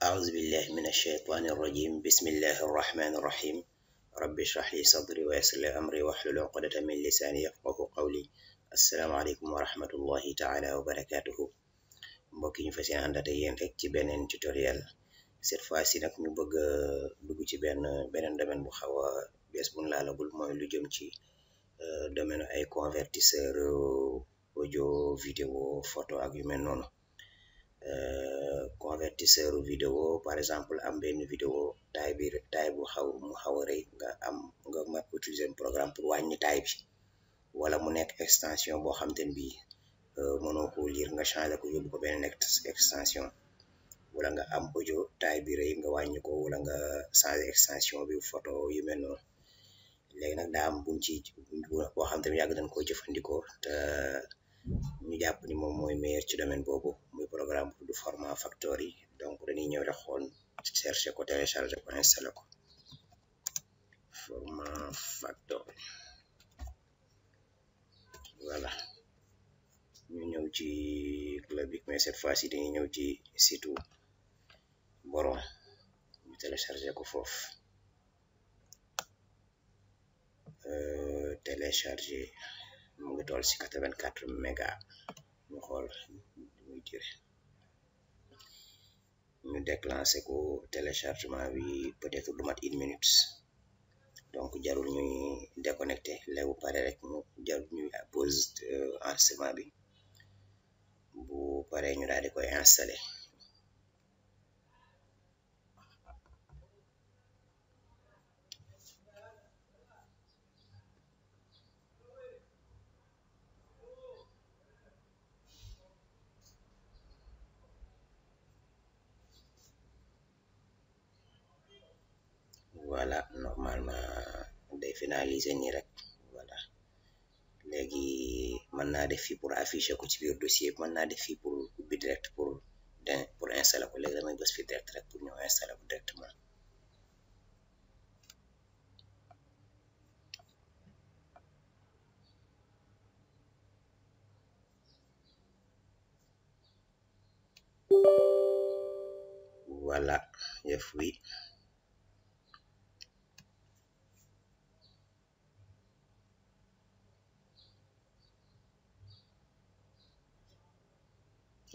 أعوذ بالله من الشيطان الرجيم بسم الله الرحمن الرحيم رب اشرح لي صدري ويسر لي أمري واحلل عقدة من لساني يفقهوا قولي السلام عليكم ورحمة الله تعالى وبركاته mbokk yi ñu fas yéene àndate yéen rek ci beneen tutoriel cette fois ci nag ñu bëgg dugg ci beneen domaine bu xaw a bees buñ laalagul mooy lu jëm ci domaine ay convertisseur audio vidéo photo ak yu mel noonu convertisseur vidéo par exemple am benn vidéo taay bu xaw a rëy nga ma utiliser programme pour wàññi taay bi wala mu nekk extension boo xam te ne bii mënoo ko lire nga changer ko yóbbu ko beneen extension wala nga am audio taay bi rëy nga wàññi ko wala nga changer extension bi photo yu mel noonu léegi nag daa am buñ ci boo xam te ne yàgg nañ koo jëfandikoo te ñu jàpp ni moom mooy meilleur ci domaine boobu muy programme bu tudd format factory donc dañuy ñëw rek xool chercher ko télécharger ko installer ko format factory voilà ñu ñëw ci club bi mais cette fois ci dañuy ñëw ci site borom ñu télécharger ko foofu télécharger mu ngi toll ci 84 méga ñu xool muy dire ñu déclenché ko téléchargement bi peut-être lu mat 1 minute donc jarul ñuy déconnecté léegi bu pare rek mu jarul ñuy pause enregistrement bi bu pare ñu daal di koy installé voilà normalement day finaliser nii rek voilà léegi mën naa def fii pour afficher ko ci biir dossier bi mën naa def fii pour ubbi direct pour installer ko léegi damay bës fii direct rek pour ñëw installer ko directement voilà yëf wi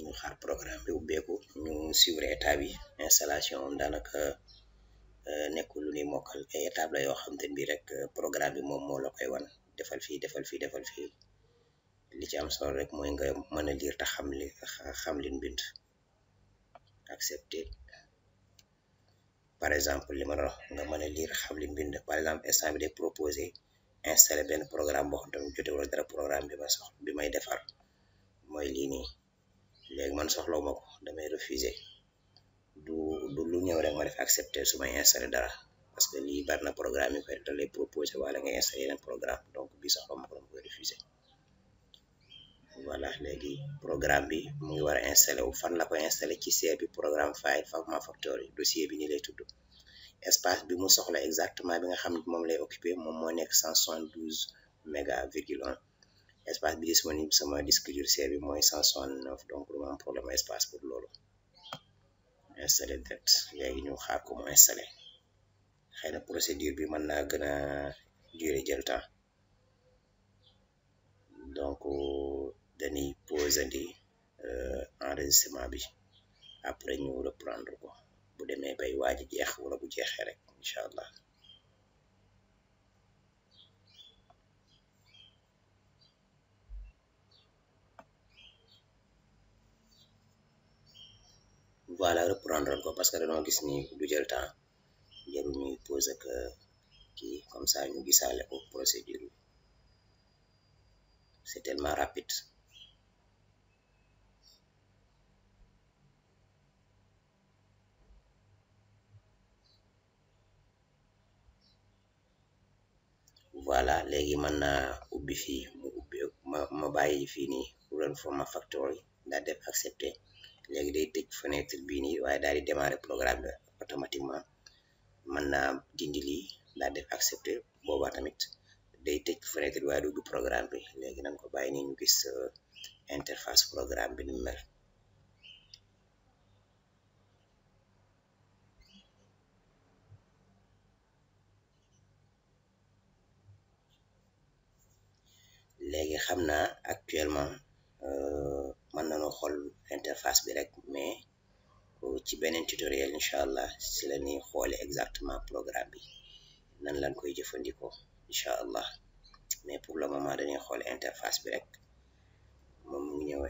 ñu xaar programme bi ubbeeku ñu suivre état bi installation moom daanaka nekkul lu ni mokkal ay étape la yoo xam te bi rek programme bi moom moo la koy wan defal fii defal fii defal fii li ci am solo rek mooy nga mën a lire te xam liñ bind accepter par exemple li ma la wax nga mën a lire xam liñ bind par exemple instant bi day proposé installer benn programme boo xam tamit jote wala dara programme bi may defar mooy lii nii léegi man soxlawu ma ko damay refuser du lu ñëw rek ma def accepter su may installer dara parce que lii bari na programme yi koy da lay proposé wala nga installer yeneen programme donc bii soxla ma ko dama koy refuser voilà léegi programme bi mu ngi war a installer wu fan la koy installer ci C bi programme file format factory dossier bi ni lay tudd espace bi mu soxla exactement bi nga xam ne moom lay occuper moom moo nekk 172 méga virgule 1 espace bi disponible sama disque dur C bi mooy 169 donc du ma am problème espace pour loolu installer direct léegi ñu xaar ko mu installer xëy na procédure bi mën naa gën a durer jël temps donc dañuy posandi enregistrement bi après ñu reprendre ko bu demee bay waaji jeex wala bu jeexee rek incha allah voilà reprendre ko parce que dañoo gis ni du jël temps jarul ñuy poser que kii comme ça ñu gisaale ko procédure bi c'est tellement rapide voilà léegi mën naa ubbi fii mu ubbi ma bàyyi fii nii run format factory daa def accepter léegi day tëj fenêtre bii nii waaye daal di démarrer programme bi automatiquement mën naa dindi lii daa def accepter boobaa tamit day tëj fenêtre bi waaye du ubbi programme bi léegi nañ ko bàyyi nii ñu gis interface programme bi ni mu mel léegi xam naa actuellement mën nañoo xool interface bi rek, mais ci beneen tutoriel incha allah si la ñuy xoole exactement programme bi nan lañ koy jëfandikoo incha allah. mais pour le moment dañuy xool interface bi rek. moom mu ngi ñëw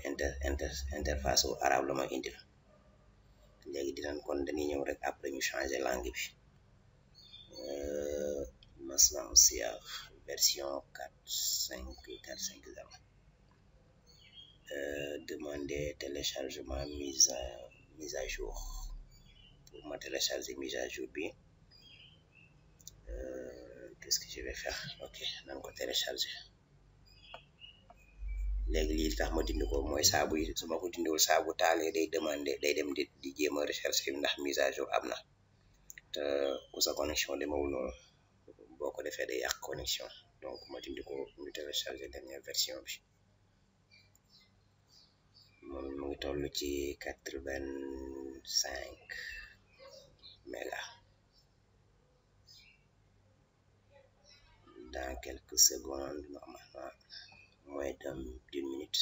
interface u arabe la ma indil. léegi dinañ kon dañuy ñëw rek après ñu changer langue bi. masna siyaax version 4.5.4.5.0. demander téléchargement mise à jour. pour ma télécharger mise à jour bi, qu'est-ce que je vais faire? ok nan ko télécharger. léegi lii tax ma dindi ko mooy saabu yi su ma ko dindiwul saabu taalee day demander day dem di jéem a recherche ndax mise à jour am na, te ku sa connexion demewul noonu boo ko defee day yàq connexion. donc ma dindi ko ñu télécharger dernière version bi. moom mu ngi toll ci 85 méga. dans quelques secondes, normalement moins d'une minute.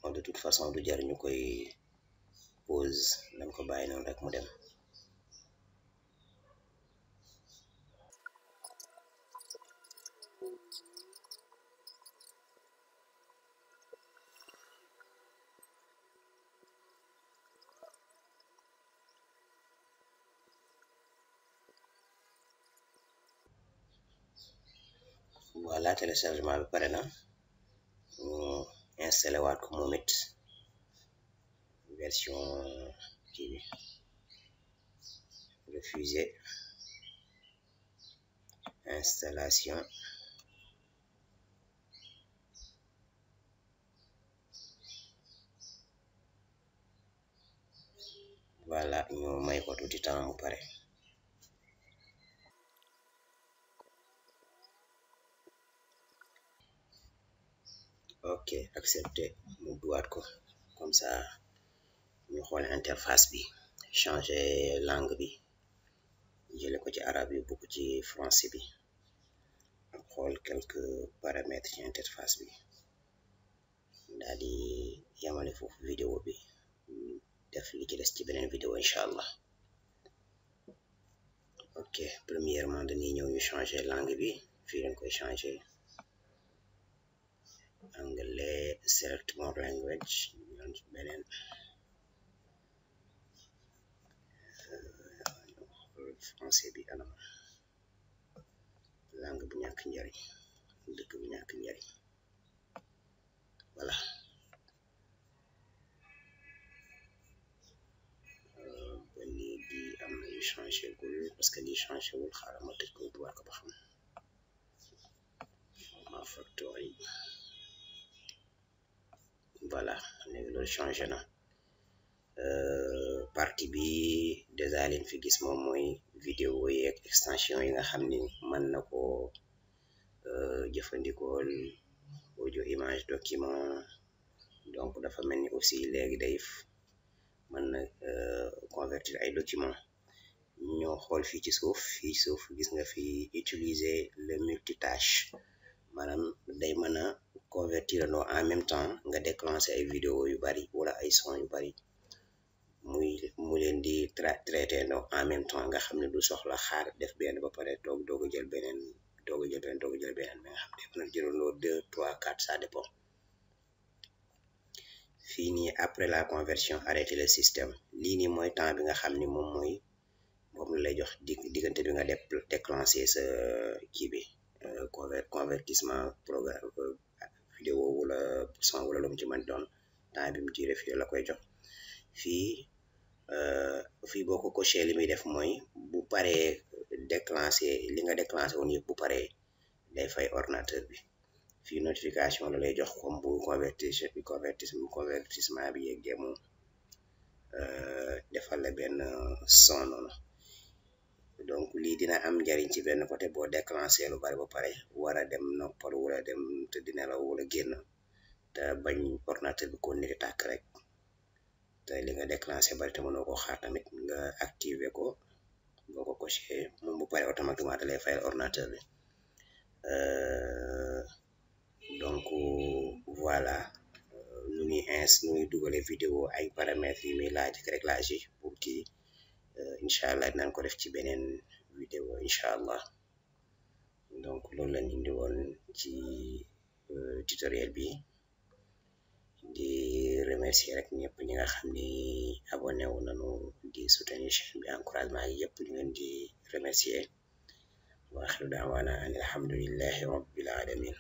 Bon, de toute façon du jar ñu koy pause, nañ ko bàyyi noonu rek mu dem. voilà téléchargement bi pare na. ñu installé waat ko moom it version kii bi refusé installation. voilà ñu may ko tuuti temps mu pare. ok accepté mu duwaat ko comme ça ñu xool interface bi, changer langue bi, jële ko ci arabe yi bokk ci français bi, ak xool quelques paramètres ci interface bi, daal di yamale foofu vidéo bi, def li ci des ci beneen vidéo incha allah. ok premièrement dañuy ñëw ñu changer langue bi. fii lañ koy changer anglais, select more language, beneen français bi anam langue bu ñàkk njariñ, dëkk bu ñàkk njariñ. voilà ba léegi am na yu changé gul parce que lii changé wul, xaaral ma tëj ko bu war ko ba xam. format factory voilà léegi loolu changé na. partie bi déjà leen fi gis moom mooy vidéo yi ak extension yi nga xam ni mën na ko jëfandikool audio image document. donc dafa mel ni aussi léegi day mën na convertir ay document. ñoo xool fii ci suuf gis nga fi utiliser le multitâche, maanaam day mën a convertir loo en même temps nga déclencher ay vidéo yu bari wala ay son yu bari mu leen di traité donc en même temps nga xam ne du soxla xaar def benn ba pare doog a jël beneen mais nga xam ne mën na jëlandoo 2 3 4 ça dépend. fii nii après la conversion arrêter le système, lii nii mooy temps bi nga xam ni moom la lay jox diggante bi nga déclencher sa kii bi convertissement programme vidéo wala son wala lu mu ci mën doon, temps bi mu tiré fii la koy jox. fii boo ko coché li muy def mooy bu paree déclencher li nga déclenché woon yëpp bu paree day fay ordinateur bi. fii notification la lay jox comme bu convertissement bi yeggee moom defal la benn son noonu. donc lii dina am njariñ ci benn côté boo déclenché lu bari ba pare war a dem noppalu wala dem tëdd nelaw wala génn te bañ ordinateur bi kon niti tàkk rek te li nga déclenché bari te mënoo ko xaar tamit nga activer ko boo ko coché moom bu pare automatiquement da lay fayal ordinateur bi donc voilà nu ñuy dugale vidéo ay paramètres yi muy laaj ak réglage yi pour kii incha allah dinañ ko def ci beneen vidéo incha allah donc loolu lañ indi woon ci tutoriel bi di remercier rek ñëpp ñi nga xam ni abonné wu nañu di soutenir chaîne bi encouragement yi yëpp ñu leen di remercier wa axiru daawaana an alhamdulillahi rabbil alamin